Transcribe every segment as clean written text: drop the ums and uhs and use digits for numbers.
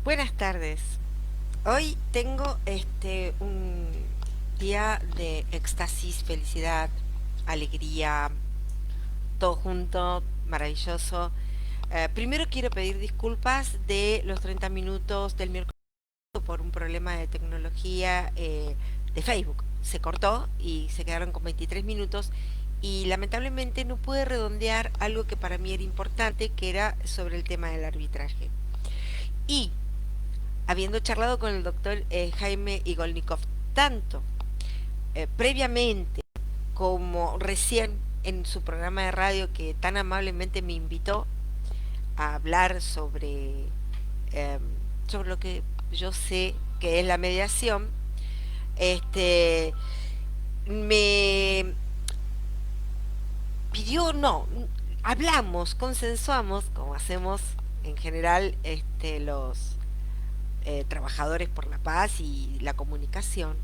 Buenas tardes. Hoy tengo un día de éxtasis, felicidad, alegría, todo junto, maravilloso. Primero quiero pedir disculpas de los 30 minutos del miércoles por un problema de tecnología de Facebook. Se cortó y se quedaron con 23 minutos y lamentablemente no pude redondear algo que para mí era importante, que era sobre el tema del arbitraje. Y habiendo charlado con el doctor Jaime Igolnikov, tanto previamente como recién en su programa de radio que tan amablemente me invitó a hablar eh, sobre lo que yo sé que es la mediación, este, me pidió, no, hablamos, consensuamos, como hacemos en general los trabajadores por la paz y la comunicación,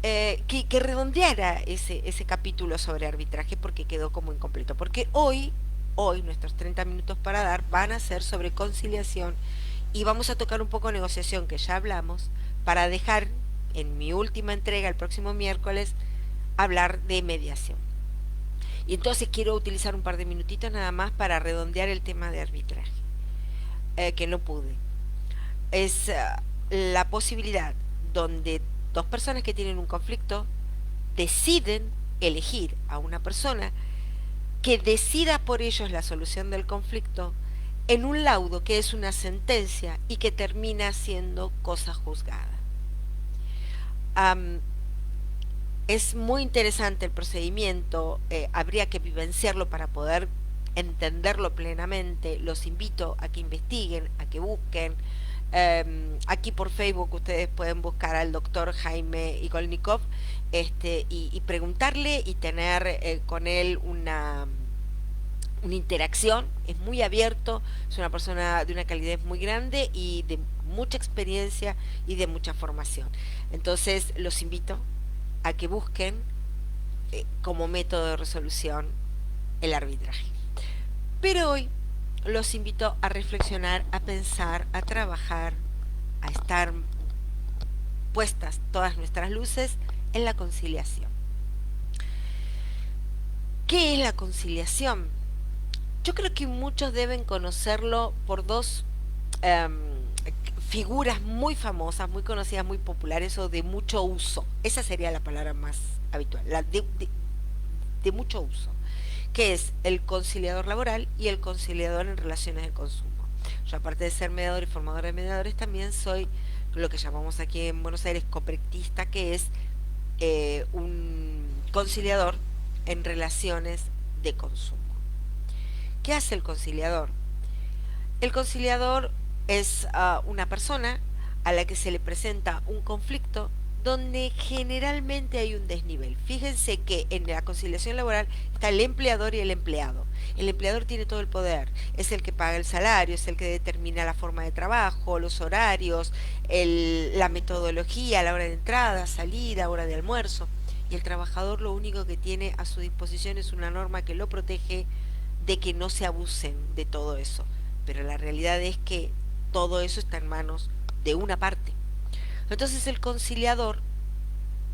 que redondeara ese capítulo sobre arbitraje porque quedó como incompleto. Porque hoy nuestros 30 minutos para dar van a ser sobre conciliación y vamos a tocar un poco negociación, que ya hablamos, para dejar en mi última entrega el próximo miércoles hablar de mediación. Y entonces quiero utilizar un par de minutitos nada más para redondear el tema de arbitraje, que no pude. Es la posibilidad donde dos personas que tienen un conflicto deciden elegir a una persona que decida por ellos la solución del conflicto en un laudo que es una sentencia y que termina siendo cosa juzgada. Am, es muy interesante el procedimiento, habría que vivenciarlo para poder entenderlo plenamente. Los invito a que investiguen, a que busquen. Aquí por Facebook ustedes pueden buscar al doctor Jaime Igolnikov y preguntarle y tener con él una interacción. Es muy abierto, es una persona de una calidez muy grande y de mucha experiencia y de mucha formación. Entonces los invito a que busquen como método de resolución el arbitraje. Pero hoy los invito a reflexionar, a pensar, a trabajar, a estar puestas todas nuestras luces en la conciliación. ¿Qué es la conciliación? Yo creo que muchos deben conocerlo por dos um, figuras muy famosas, muy conocidas, muy populares o de mucho uso. Esa sería la palabra más habitual, la de mucho uso, que es el conciliador laboral y el conciliador en relaciones de consumo. Yo, aparte de ser mediador y formador de mediadores, también soy lo que llamamos aquí en Buenos Aires coprictista, que es un conciliador en relaciones de consumo. ¿Qué hace el conciliador? El conciliador es una persona a la que se le presenta un conflicto donde generalmente hay un desnivel. Fíjense que en la conciliación laboral está el empleador y el empleado. El empleador tiene todo el poder, es el que paga el salario, es el que determina la forma de trabajo, los horarios, la metodología, la hora de entrada, salida, hora de almuerzo. Y el trabajador lo único que tiene a su disposición es una norma que lo protege de que no se abusen de todo eso. Pero la realidad es que todo eso está en manos de una parte. Entonces el conciliador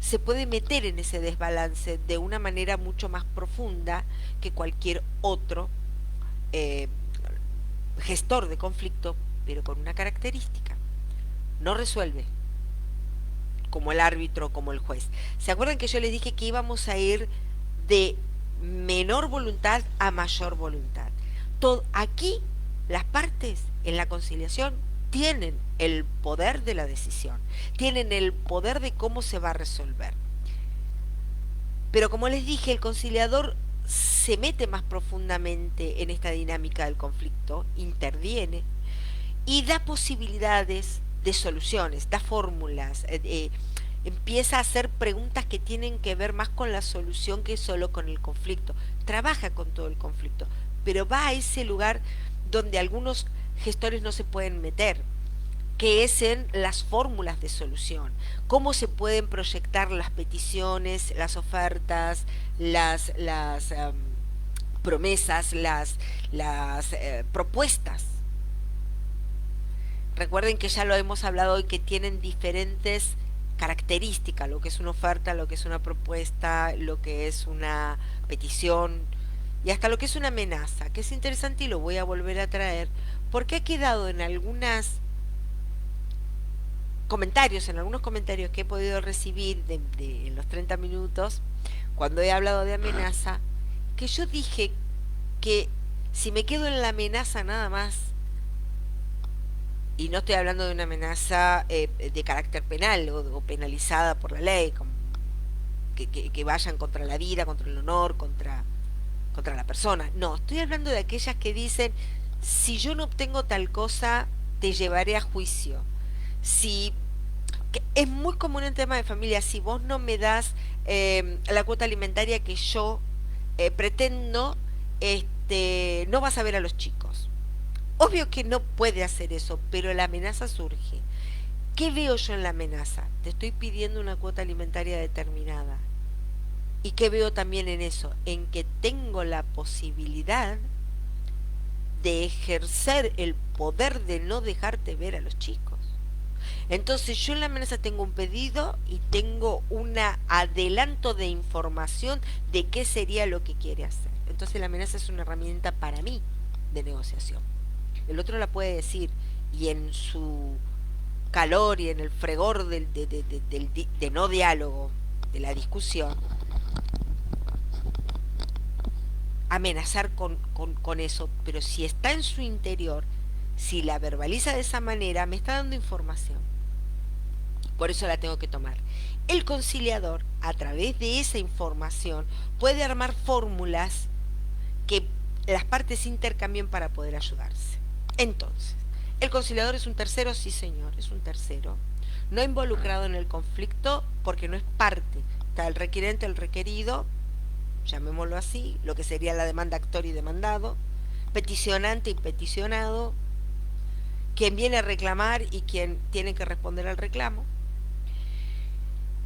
se puede meter en ese desbalance de una manera mucho más profunda que cualquier otro eh, gestor de conflicto, pero con una característica: no resuelve como el árbitro, como el juez. ¿Se acuerdan que yo les dije que íbamos a ir de menor voluntad a mayor voluntad? Aquí las partes en la conciliación tienen el poder de la decisión, tienen el poder de cómo se va a resolver. Pero como les dije, el conciliador se mete más profundamente en esta dinámica del conflicto, interviene y da posibilidades de soluciones, da fórmulas, empieza a hacer preguntas que tienen que ver más con la solución que solo con el conflicto. Trabaja con todo el conflicto, pero va a ese lugar donde algunos gestores no se pueden meter, que es en las fórmulas de solución, cómo se pueden proyectar las peticiones, las ofertas, las promesas, las propuestas. Recuerden que ya lo hemos hablado hoy, que tienen diferentes características, lo que es una oferta, lo que es una propuesta, lo que es una petición y hasta lo que es una amenaza, que es interesante y lo voy a volver a traer, porque ha quedado en en algunos comentarios que he podido recibir en los 30 minutos, cuando he hablado de amenaza, que yo dije que si me quedo en la amenaza nada más, y no estoy hablando de una amenaza de carácter penal o penalizada por la ley, como que vayan contra la vida, contra el honor, contra la persona. No, estoy hablando de aquellas que dicen, si yo no obtengo tal cosa, te llevaré a juicio. Si que es muy común en tema de familia, si vos no me das la cuota alimentaria que yo pretendo, no vas a ver a los chicos. Obvio que no puede hacer eso, pero la amenaza surge. ¿Qué veo yo en la amenaza? Te estoy pidiendo una cuota alimentaria determinada. ¿Y qué veo también en eso? En que tengo la posibilidad de ejercer el poder de no dejarte ver a los chicos. Entonces yo en la amenaza tengo un pedido y tengo un adelanto de información de qué sería lo que quiere hacer. Entonces la amenaza es una herramienta para mí de negociación. El otro la puede decir y en su calor y en el fregor de no diálogo, de la discusión, amenazar con eso, pero si está en su interior, si la verbaliza de esa manera, me está dando información. Por eso la tengo que tomar. El conciliador, a través de esa información, puede armar fórmulas que las partes intercambien para poder ayudarse. Entonces, ¿el conciliador es un tercero? Sí, señor, es un tercero. No involucrado en el conflicto porque no es parte. Está el requerente, el requerido, llamémoslo así, lo que sería la demanda actor y demandado, peticionante y peticionado, quien viene a reclamar y quien tiene que responder al reclamo,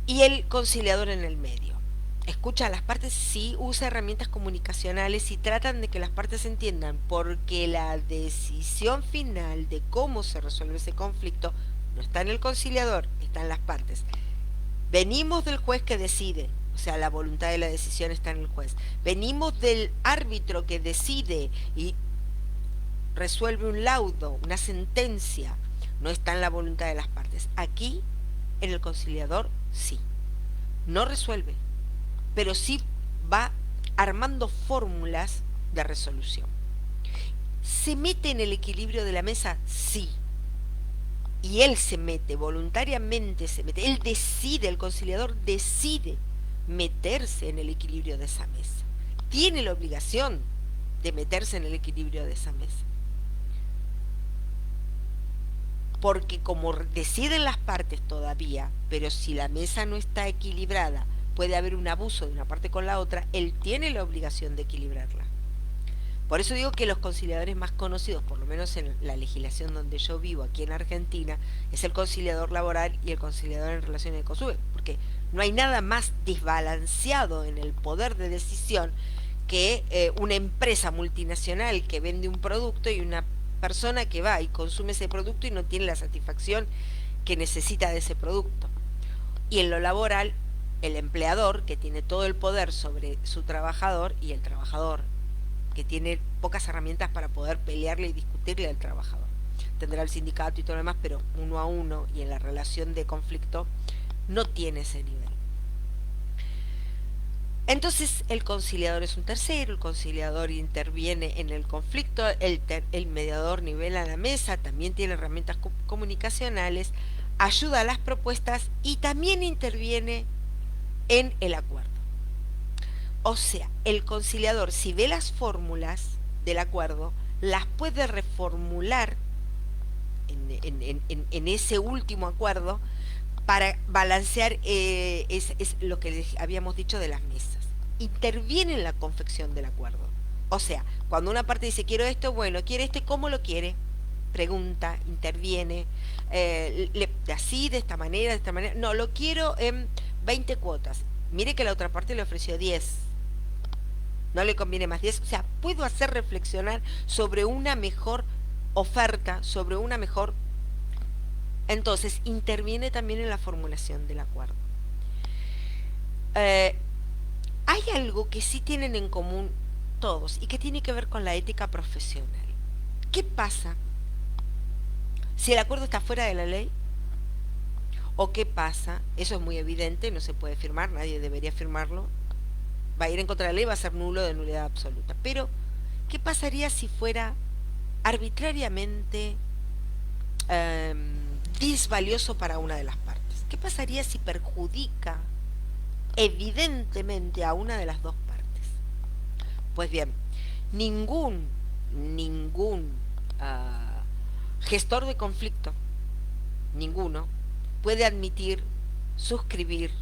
y el conciliador en el medio. Escucha a las partes, sí, usa herramientas comunicacionales y tratan de que las partes entiendan, porque la decisión final de cómo se resuelve ese conflicto no está en el conciliador, está en las partes. Venimos del juez que decide, o sea, la voluntad de la decisión está en el juez. Venimos del árbitro que decide y resuelve un laudo, una sentencia, no está en la voluntad de las partes. Aquí, en el conciliador, sí. No resuelve, pero sí va armando fórmulas de resolución. ¿Se mete en el equilibrio de la mesa? Sí. Y él se mete, voluntariamente se mete. Él decide, el conciliador decide meterse en el equilibrio de esa mesa. Tiene la obligación de meterse en el equilibrio de esa mesa. Porque como deciden las partes todavía, pero si la mesa no está equilibrada, puede haber un abuso de una parte con la otra, él tiene la obligación de equilibrarla. Por eso digo que los conciliadores más conocidos, por lo menos en la legislación donde yo vivo aquí en Argentina, es el conciliador laboral y el conciliador en relaciones de consumo, porque no hay nada más desbalanceado en el poder de decisión que una empresa multinacional que vende un producto y una persona que va y consume ese producto y no tiene la satisfacción que necesita de ese producto. Y en lo laboral, el empleador, que tiene todo el poder sobre su trabajador, y el trabajador, que tiene pocas herramientas para poder pelearle y discutirle al trabajador. Tendrá el sindicato y todo lo demás, pero uno a uno y en la relación de conflicto no tiene ese nivel. Entonces el conciliador es un tercero, el conciliador interviene en el conflicto, el mediador nivela la mesa, también tiene herramientas comunicacionales, ayuda a las propuestas y también interviene en el acuerdo. O sea, el conciliador, si ve las fórmulas del acuerdo, las puede reformular en ese último acuerdo para balancear es lo que habíamos dicho de las mesas. Interviene en la confección del acuerdo. O sea, cuando una parte dice quiero esto, bueno, quiere este, ¿cómo lo quiere? Pregunta, interviene, así, de esta manera, no, lo quiero en 20 cuotas. Mire que la otra parte le ofreció 10. No le conviene más 10. O sea, puedo hacer reflexionar sobre una mejor oferta, sobre una mejor Entonces, interviene también en la formulación del acuerdo. Eh, Hay algo que sí tienen en común todos y que tiene que ver con la ética profesional. ¿Qué pasa si el acuerdo está fuera de la ley? ¿O qué pasa? Eso es muy evidente, no se puede firmar, nadie debería firmarlo. Va a ir en contra de la ley, va a ser nulo, de nulidad absoluta. Pero, ¿qué pasaría si fuera arbitrariamente disvalioso para una de las partes? ¿Qué pasaría si perjudica evidentemente a una de las dos partes? Pues bien, ningún, ningún gestor de conflicto, ninguno, puede admitir suscribir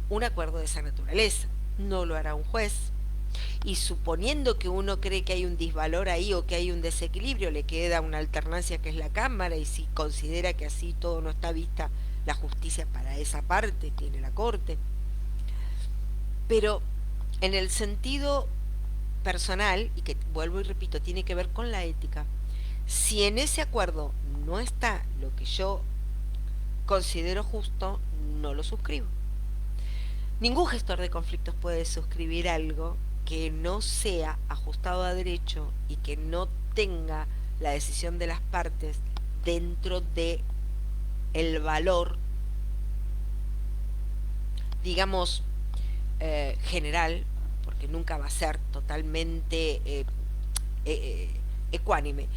un acuerdo de esa naturaleza. No lo hará un juez. Y suponiendo que uno cree que hay un disvalor ahí o que hay un desequilibrio, le queda una alternancia que es la Cámara, y si considera que así todo no está vista la justicia para esa parte, tiene la Corte. Pero en el sentido personal, y que vuelvo y repito, tiene que ver con la ética, si en ese acuerdo no está lo que yo considero justo, no lo suscribo. Ningún gestor de conflictos puede suscribir algo que no sea ajustado a derecho y que no tenga la decisión de las partes dentro de el valor, digamos, general, porque nunca va a ser totalmente ecuánime.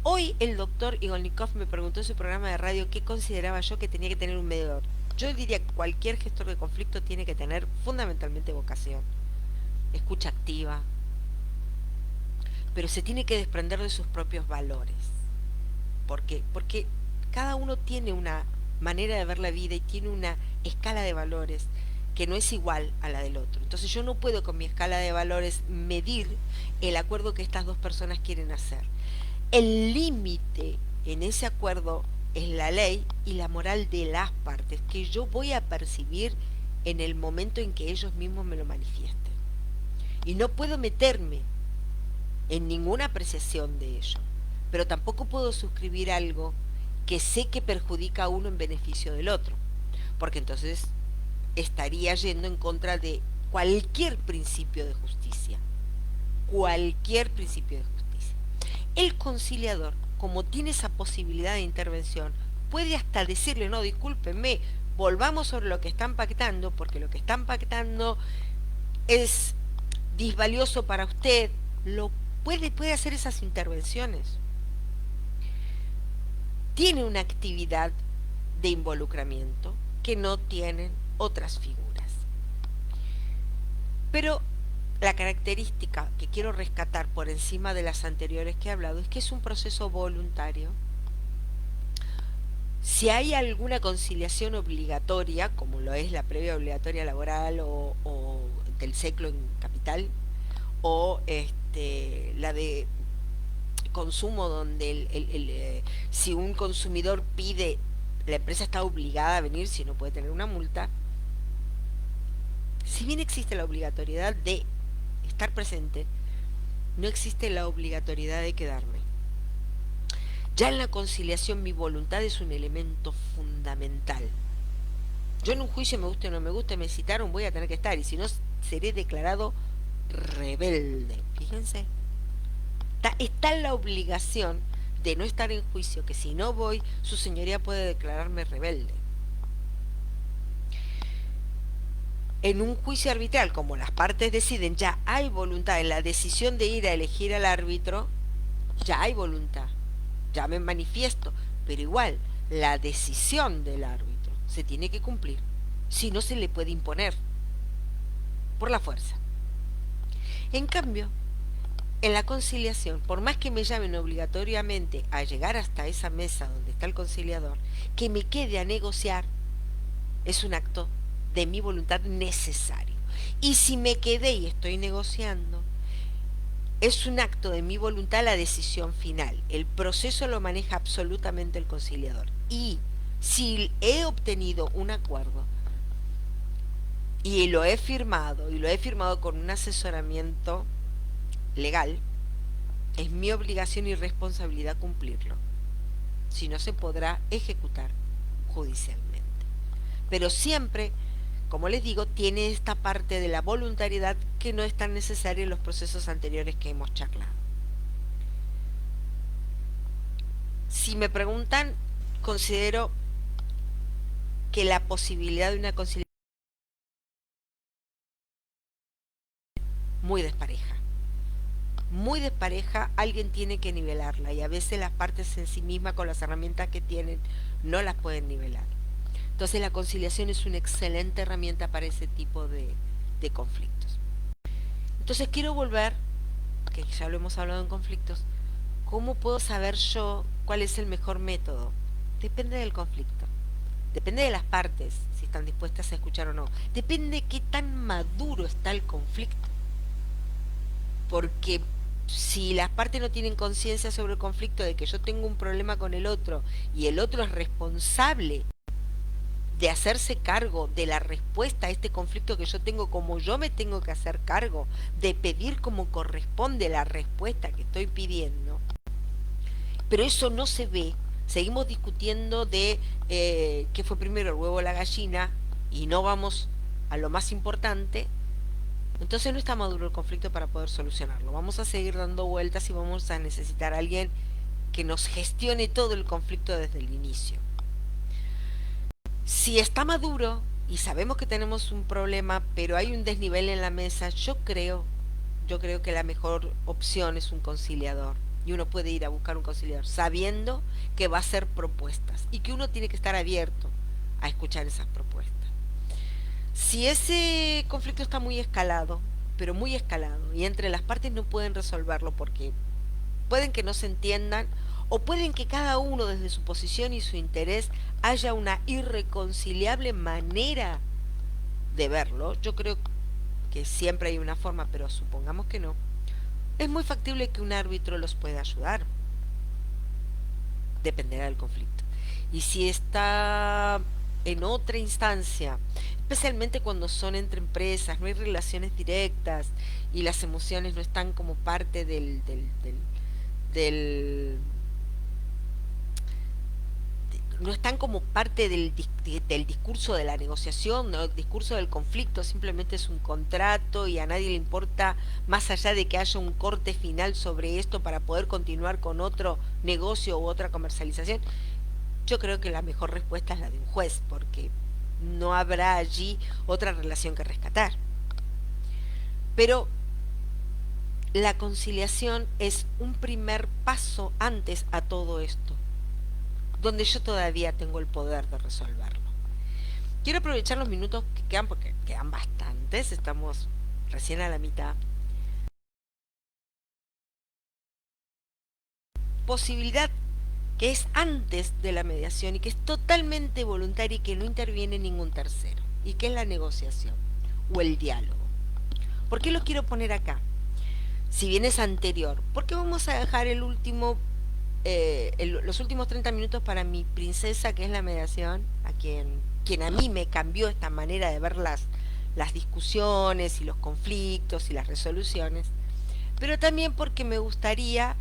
Hoy el doctor Igolnikov me preguntó en su programa de radio qué consideraba yo que tenía que tener un mediador. Yo diría que cualquier gestor de conflicto tiene que tener fundamentalmente vocación, escucha activa, pero se tiene que desprender de sus propios valores. ¿Por qué? Porque cada uno tiene una manera de ver la vida y tiene una escala de valores que no es igual a la del otro. Entonces yo no puedo con mi escala de valores medir el acuerdo que estas dos personas quieren hacer. El límite en ese acuerdo es la ley y la moral de las partes, que yo voy a percibir en el momento en que ellos mismos me lo manifiesten. Y no puedo meterme en ninguna apreciación de ello, pero tampoco puedo suscribir algo que sé que perjudica a uno en beneficio del otro, porque entonces estaría yendo en contra de cualquier principio de justicia, cualquier principio de justicia. El conciliador, como tiene esa posibilidad de intervención, puede hasta decirle, no, discúlpenme, volvamos sobre lo que están pactando, porque lo que están pactando es disvalioso para usted, lo puede hacer esas intervenciones. Tiene una actividad de involucramiento que no tienen otras figuras. Pero la característica que quiero rescatar por encima de las anteriores que he hablado es que es un proceso voluntario. Si hay alguna conciliación obligatoria, como lo es la previa obligatoria laboral o del SECLO en capital, o la de consumo, donde si un consumidor pide, la empresa está obligada a venir, si no puede tener una multa. Si bien existe la obligatoriedad de estar presente, no existe la obligatoriedad de quedarme. Ya en la conciliación mi voluntad es un elemento fundamental. Yo en un juicio, me guste o no me guste, me citaron, voy a tener que estar, y si no, seré declarado rebelde. Fíjense. Está en la obligación de no estar en juicio, que si no voy, su señoría puede declararme rebelde. En un juicio arbitral, como las partes deciden, ya hay voluntad en la decisión de ir a elegir al árbitro, ya hay voluntad, ya me manifiesto, pero igual, la decisión del árbitro se tiene que cumplir, si no se le puede imponer por la fuerza. En cambio, en la conciliación, por más que me llamen obligatoriamente a llegar hasta esa mesa donde está el conciliador, que me quede a negociar es un acto de mi voluntad necesario. Y si me quedé y estoy negociando, es un acto de mi voluntad la decisión final. El proceso lo maneja absolutamente el conciliador. Y si he obtenido un acuerdo y lo he firmado con un asesoramiento legal, es mi obligación y responsabilidad cumplirlo. si no se podrá ejecutar judicialmente. Pero siempre, como les digo, tiene esta parte de la voluntariedad que no es tan necesaria en los procesos anteriores que hemos charlado. Si me preguntan, considero que la posibilidad de una conciliación muy despareja. Muy despareja, alguien tiene que nivelarla y a veces las partes en sí mismas con las herramientas que tienen no las pueden nivelar. Entonces la conciliación es una excelente herramienta para ese tipo de conflictos. Entonces quiero volver, que ya lo hemos hablado en conflictos, ¿cómo puedo saber yo cuál es el mejor método? Depende del conflicto. Depende de las partes, si están dispuestas a escuchar o no. Depende de qué tan maduro está el conflicto. Porque si las partes no tienen conciencia sobre el conflicto de que yo tengo un problema con el otro y el otro es responsable de hacerse cargo de la respuesta a este conflicto que yo tengo, como yo me tengo que hacer cargo, de pedir como corresponde la respuesta que estoy pidiendo, pero eso no se ve. Seguimos discutiendo de qué fue primero, el huevo o la gallina, y no vamos a lo más importante. Entonces no está maduro el conflicto para poder solucionarlo. Vamos a seguir dando vueltas y vamos a necesitar a alguien que nos gestione todo el conflicto desde el inicio. Si está maduro y sabemos que tenemos un problema, pero hay un desnivel en la mesa, yo creo que la mejor opción es un conciliador. Y uno puede ir a buscar un conciliador sabiendo que va a hacer propuestas y que uno tiene que estar abierto a escuchar esas propuestas. Si ese conflicto está muy escalado, pero muy escalado, y entre las partes no pueden resolverlo porque pueden que no se entiendan o pueden que cada uno desde su posición y su interés haya una irreconciliable manera de verlo, yo creo que siempre hay una forma, pero supongamos que no, es muy factible que un árbitro los pueda ayudar. Dependerá del conflicto. Y si está en otra instancia, especialmente cuando son entre empresas, no hay relaciones directas y las emociones no están como parte del no están como parte del discurso de la negociación, ¿no? El discurso del conflicto simplemente es un contrato y a nadie le importa más allá de que haya un corte final sobre esto para poder continuar con otro negocio u otra comercialización. Yo creo que la mejor respuesta es la de un juez, porque no habrá allí otra relación que rescatar. Pero la conciliación es un primer paso antes a todo esto, donde yo todavía tengo el poder de resolverlo. Quiero aprovechar los minutos que quedan, porque quedan bastantes, estamos recién a la mitad. Posibilidad que es antes de la mediación y que es totalmente voluntaria y que no interviene ningún tercero, y que es la negociación o el diálogo. ¿Por qué lo quiero poner acá? Si bien es anterior, porque vamos a dejar los últimos 30 minutos para mi princesa, que es la mediación, quien a mí me cambió esta manera de ver las discusiones y los conflictos y las resoluciones, pero también porque me gustaría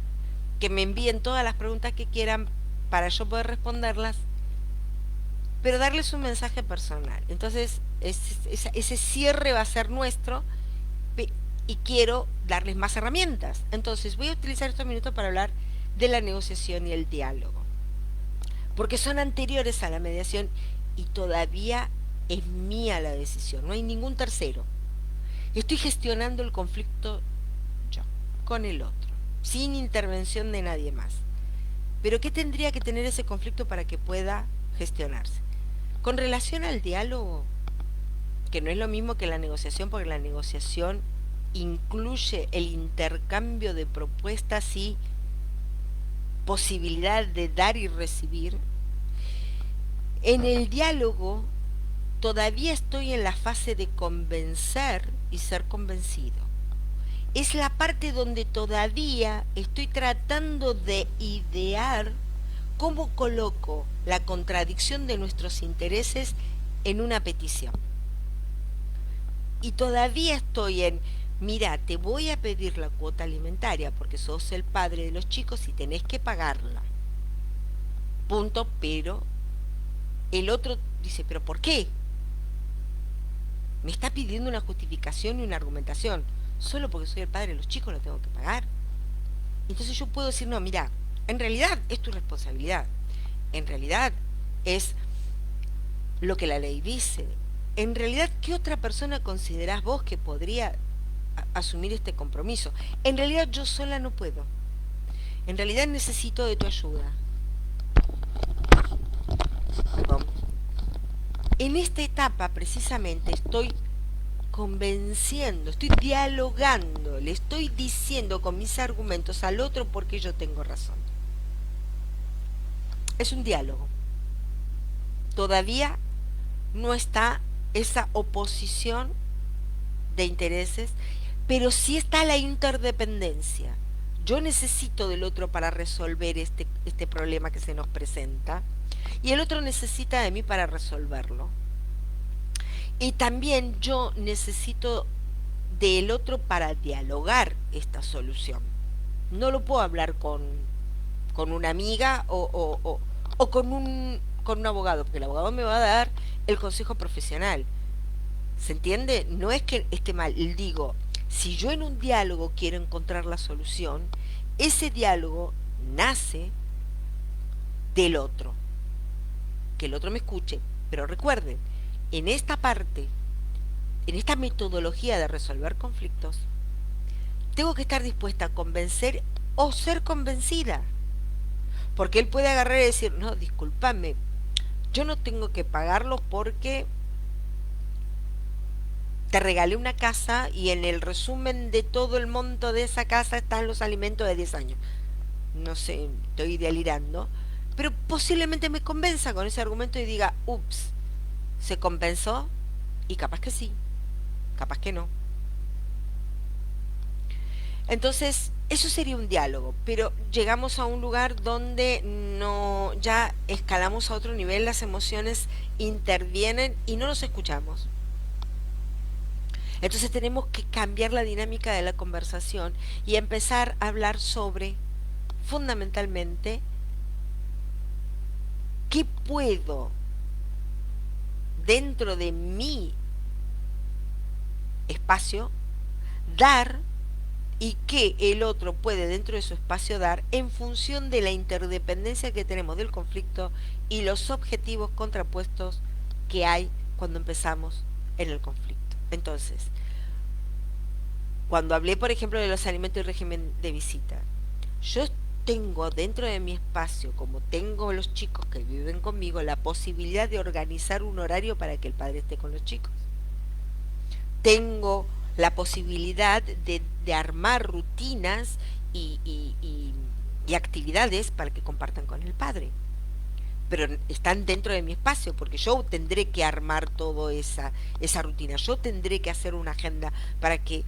que me envíen todas las preguntas que quieran para yo poder responderlas, pero darles un mensaje personal. Entonces, ese cierre va a ser nuestro y quiero darles más herramientas. Entonces, voy a utilizar estos minutos para hablar de la negociación y el diálogo, porque son anteriores a la mediación y todavía es mía la decisión, no hay ningún tercero. Estoy gestionando el conflicto yo, con el otro, sin intervención de nadie más. Pero ¿qué tendría que tener ese conflicto para que pueda gestionarse? Con relación al diálogo, que no es lo mismo que la negociación, porque la negociación incluye el intercambio de propuestas y posibilidad de dar y recibir. En el diálogo todavía estoy en la fase de convencer y ser convencido. Es la parte donde todavía estoy tratando de idear cómo coloco la contradicción de nuestros intereses en una petición. Y todavía estoy en, mira, te voy a pedir la cuota alimentaria porque sos el padre de los chicos y tenés que pagarla. punto, pero el otro dice, pero ¿por qué? Me está pidiendo una justificación y una argumentación. Solo porque soy el padre de los chicos lo tengo que pagar. Entonces yo puedo decir, no, mira, en realidad es tu responsabilidad. En realidad es lo que la ley dice. En realidad, ¿qué otra persona considerás vos que podría asumir este compromiso? En realidad yo sola no puedo. En realidad necesito de tu ayuda. Perdón. En esta etapa precisamente estoy convenciendo, estoy dialogando, le estoy diciendo con mis argumentos al otro porque yo tengo razón. Es un diálogo. Todavía no está esa oposición de intereses, pero sí está la interdependencia. Yo necesito del otro para resolver este problema que se nos presenta y el otro necesita de mí para resolverlo. Y también yo necesito del otro para dialogar esta solución. No lo puedo hablar con una amiga o con un abogado, porque el abogado me va a dar el consejo profesional. ¿Se entiende? No es que esté mal, digo, si yo en un diálogo quiero encontrar la solución, ese diálogo nace del otro, que el otro me escuche. Pero recuerden, en esta parte, en esta metodología de resolver conflictos, tengo que estar dispuesta a convencer o ser convencida. Porque él puede agarrar y decir, no, discúlpame, yo no tengo que pagarlo porque te regalé una casa y en el resumen de todo el monto de esa casa están los alimentos de 10 años. No sé, estoy delirando. Pero posiblemente me convenza con ese argumento y diga, ups, ¿se compensó? Y capaz que sí, capaz que no. Entonces, eso sería un diálogo, pero llegamos a un lugar donde no, ya escalamos a otro nivel, las emociones intervienen y no nos escuchamos. Entonces tenemos que cambiar la dinámica de la conversación y empezar a hablar sobre, fundamentalmente, qué puedo dentro de mi espacio dar y qué el otro puede dentro de su espacio dar en función de la interdependencia que tenemos del conflicto y los objetivos contrapuestos que hay cuando empezamos en el conflicto. Entonces, cuando hablé, por ejemplo, de los alimentos y régimen de visita, yo tengo dentro de mi espacio, como tengo los chicos que viven conmigo, la posibilidad de organizar un horario para que el padre esté con los chicos. Tengo la posibilidad de armar rutinas y actividades para que compartan con el padre. Pero están dentro de mi espacio, porque yo tendré que armar toda esa rutina, yo tendré que hacer una agenda para que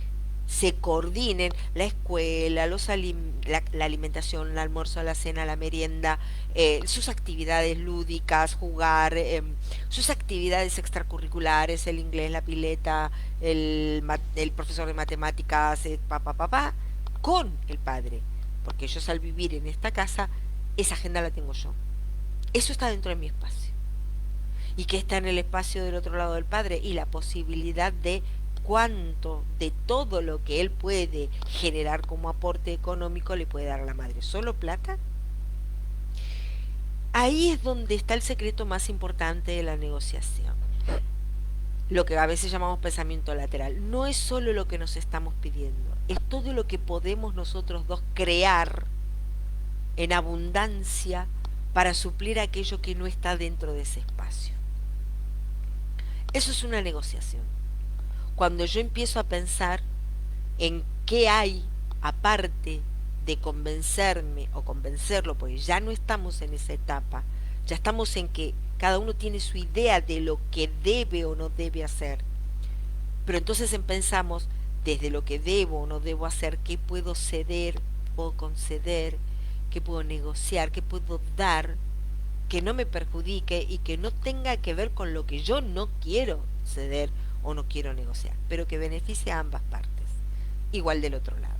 se coordinen la escuela, la alimentación, el almuerzo, la cena, la merienda, sus actividades lúdicas, jugar, sus actividades extracurriculares, el inglés, la pileta, el profesor de matemáticas, papá, con el padre. Porque ellos al vivir en esta casa, esa agenda la tengo yo. Eso está dentro de mi espacio. ¿Y qué está en el espacio del otro lado del padre? Y la posibilidad de cuánto de todo lo que él puede generar como aporte económico le puede dar a la madre. ¿Solo plata? Ahí es donde está el secreto más importante de la negociación. Lo que a veces llamamos pensamiento lateral. No es solo lo que nos estamos pidiendo, es todo lo que podemos nosotros dos crear en abundancia para suplir aquello que no está dentro de ese espacio. Eso es una negociación. Cuando yo empiezo a pensar en qué hay aparte de convencerme o convencerlo, porque ya no estamos en esa etapa, ya estamos en que cada uno tiene su idea de lo que debe o no debe hacer. Pero entonces pensamos desde lo que debo o no debo hacer, qué puedo ceder, puedo conceder, qué puedo negociar, qué puedo dar, que no me perjudique y que no tenga que ver con lo que yo no quiero ceder o no quiero negociar, pero que beneficie a ambas partes, igual del otro lado.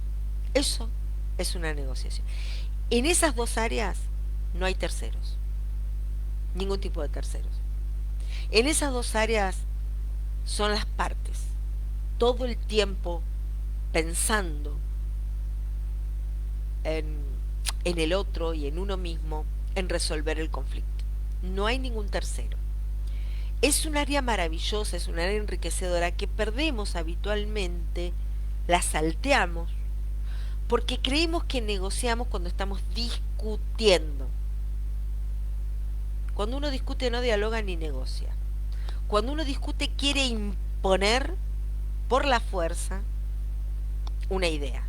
Eso es una negociación. En esas dos áreas no hay terceros. ningún tipo de terceros. En esas dos áreas son las partes, todo el tiempo pensando en, en el otro y en uno mismo, en resolver el conflicto. No hay ningún tercero. Es un área maravillosa, es un área enriquecedora que perdemos habitualmente, la salteamos, porque creemos que negociamos cuando estamos discutiendo. Cuando uno discute no dialoga ni negocia. Cuando uno discute quiere imponer por la fuerza una idea.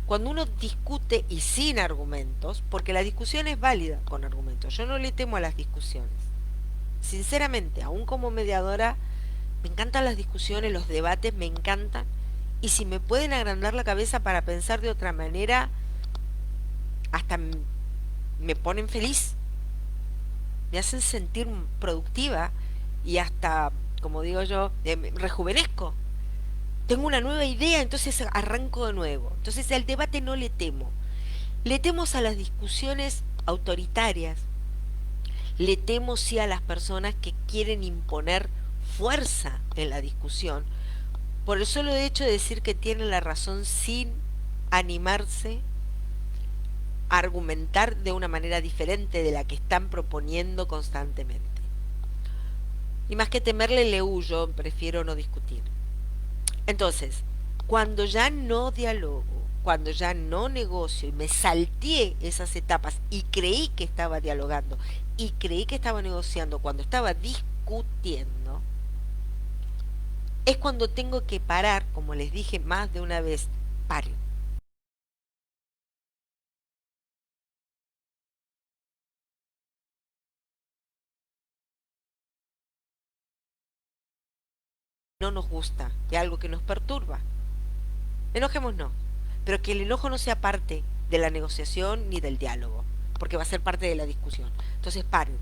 Cuando uno discute y sin argumentos, porque la discusión es válida con argumentos, yo no le temo a las discusiones. Sinceramente, aún como mediadora, me encantan las discusiones, los debates, me encantan. Y si me pueden agrandar la cabeza para pensar de otra manera, hasta me ponen feliz, me hacen sentir productiva y hasta, como digo yo, rejuvenezco. Tengo una nueva idea, entonces arranco de nuevo. Entonces al debate no le temo. Le temo a las discusiones autoritarias. Le temo sí a las personas que quieren imponer fuerza en la discusión, por el solo hecho de decir que tienen la razón sin animarse a argumentar de una manera diferente de la que están proponiendo constantemente. Y más que temerle le huyo, prefiero no discutir. Entonces, cuando ya no dialogo, cuando ya no negocio y me salteé esas etapas y creí que estaba dialogando y creí que estaba negociando cuando estaba discutiendo, es cuando tengo que parar, como les dije más de una vez, paren. No nos gusta, es algo que nos perturba. Enojémonos, pero que el enojo no sea parte de la negociación ni del diálogo, porque va a ser parte de la discusión. Entonces paren.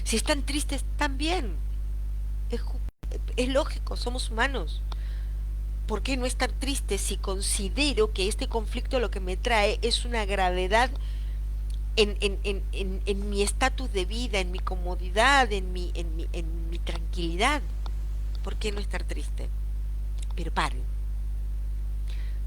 Si están tristes, también. Es, es lógico, somos humanos. ¿Por qué no estar triste si considero que este conflicto lo que me trae es una gravedad en mi estatus de vida, en mi comodidad, en mi tranquilidad? ¿Por qué no estar triste? Pero paren.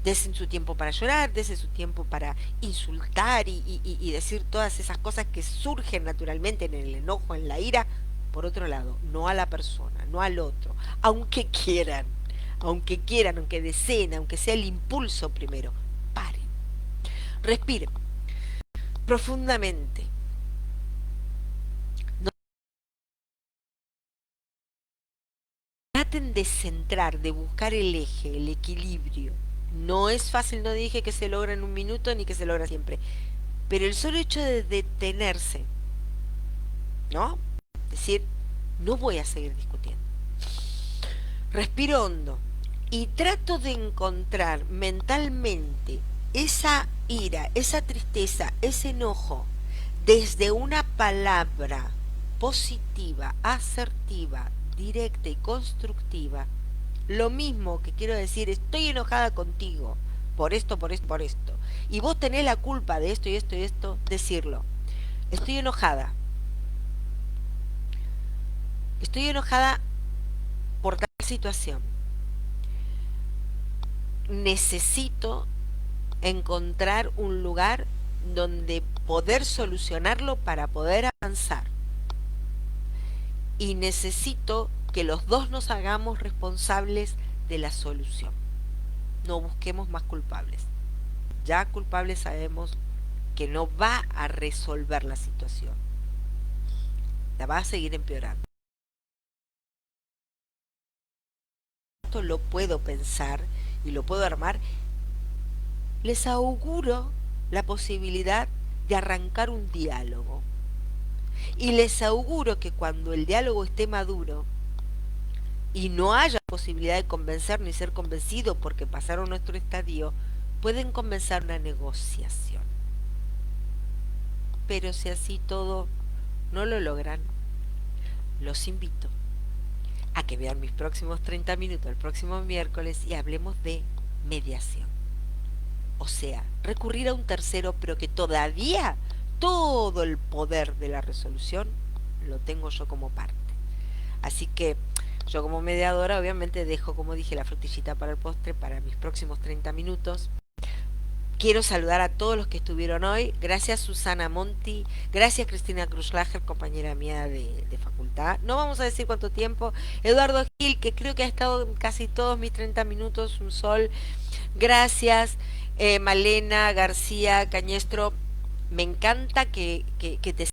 Desen su tiempo para llorar, desen su tiempo para insultar y decir todas esas cosas que surgen naturalmente en el enojo, en la ira. Por otro lado, no a la persona, no al otro, aunque quieran, aunque deseen, aunque sea el impulso primero, paren, respiren profundamente. No traten de centrar, de buscar el eje, el equilibrio. No es fácil, no dije que se logra en un minuto ni que se logra siempre, pero el solo hecho de detenerse, ¿no? Decir, no voy a seguir discutiendo. Respiro hondo y trato de encontrar mentalmente esa ira, esa tristeza, ese enojo, desde una palabra positiva, asertiva, directa y constructiva. Lo mismo que quiero decir, estoy enojada contigo por esto, por esto, por esto. Y vos tenés la culpa de esto y esto y esto, decirlo. Estoy enojada. Estoy enojada por tal situación. Necesito encontrar un lugar donde poder solucionarlo para poder avanzar. Y necesito que los dos nos hagamos responsables de la solución. No busquemos más culpables. Ya culpables sabemos que no va a resolver la situación. La va a seguir empeorando. Esto lo puedo pensar y lo puedo armar. Les auguro la posibilidad de arrancar un diálogo. Y les auguro que cuando el diálogo esté maduro y no haya posibilidad de convencer ni ser convencido porque pasaron nuestro estadio, pueden comenzar una negociación. Pero si así todo no lo logran, los invito a que vean mis próximos 30 minutos el próximo miércoles y hablemos de mediación. O sea, recurrir a un tercero, pero que todavía todo el poder de la resolución lo tengo yo como parte. Así que yo como mediadora obviamente dejo, como dije, la frutillita para el postre para mis próximos 30 minutos. Quiero saludar a todos los que estuvieron hoy. Gracias Susana Monti, gracias Cristina Kruzlager, compañera mía de facultad. No vamos a decir cuánto tiempo. Eduardo Gil, que creo que ha estado en casi todos mis 30 minutos, un sol. Gracias. Malena García Cañestro, me encanta que te...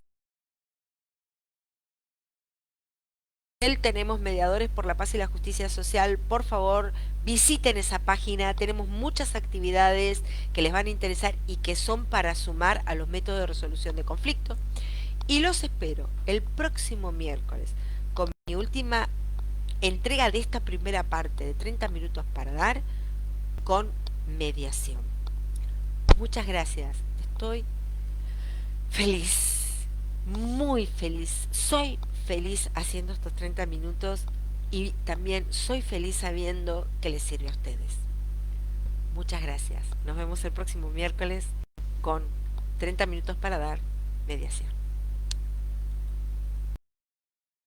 Tenemos Mediadores por la Paz y la Justicia Social. Por favor, visiten esa página. Tenemos muchas actividades que les van a interesar y que son para sumar a los métodos de resolución de conflictos. Y los espero el próximo miércoles con mi última entrega de esta primera parte de 30 minutos para dar con mediación. Muchas gracias. Estoy feliz, muy feliz. Soy feliz haciendo estos 30 minutos y también soy feliz sabiendo que les sirve a ustedes. Muchas gracias. Nos vemos el próximo miércoles con 30 minutos para dar mediación.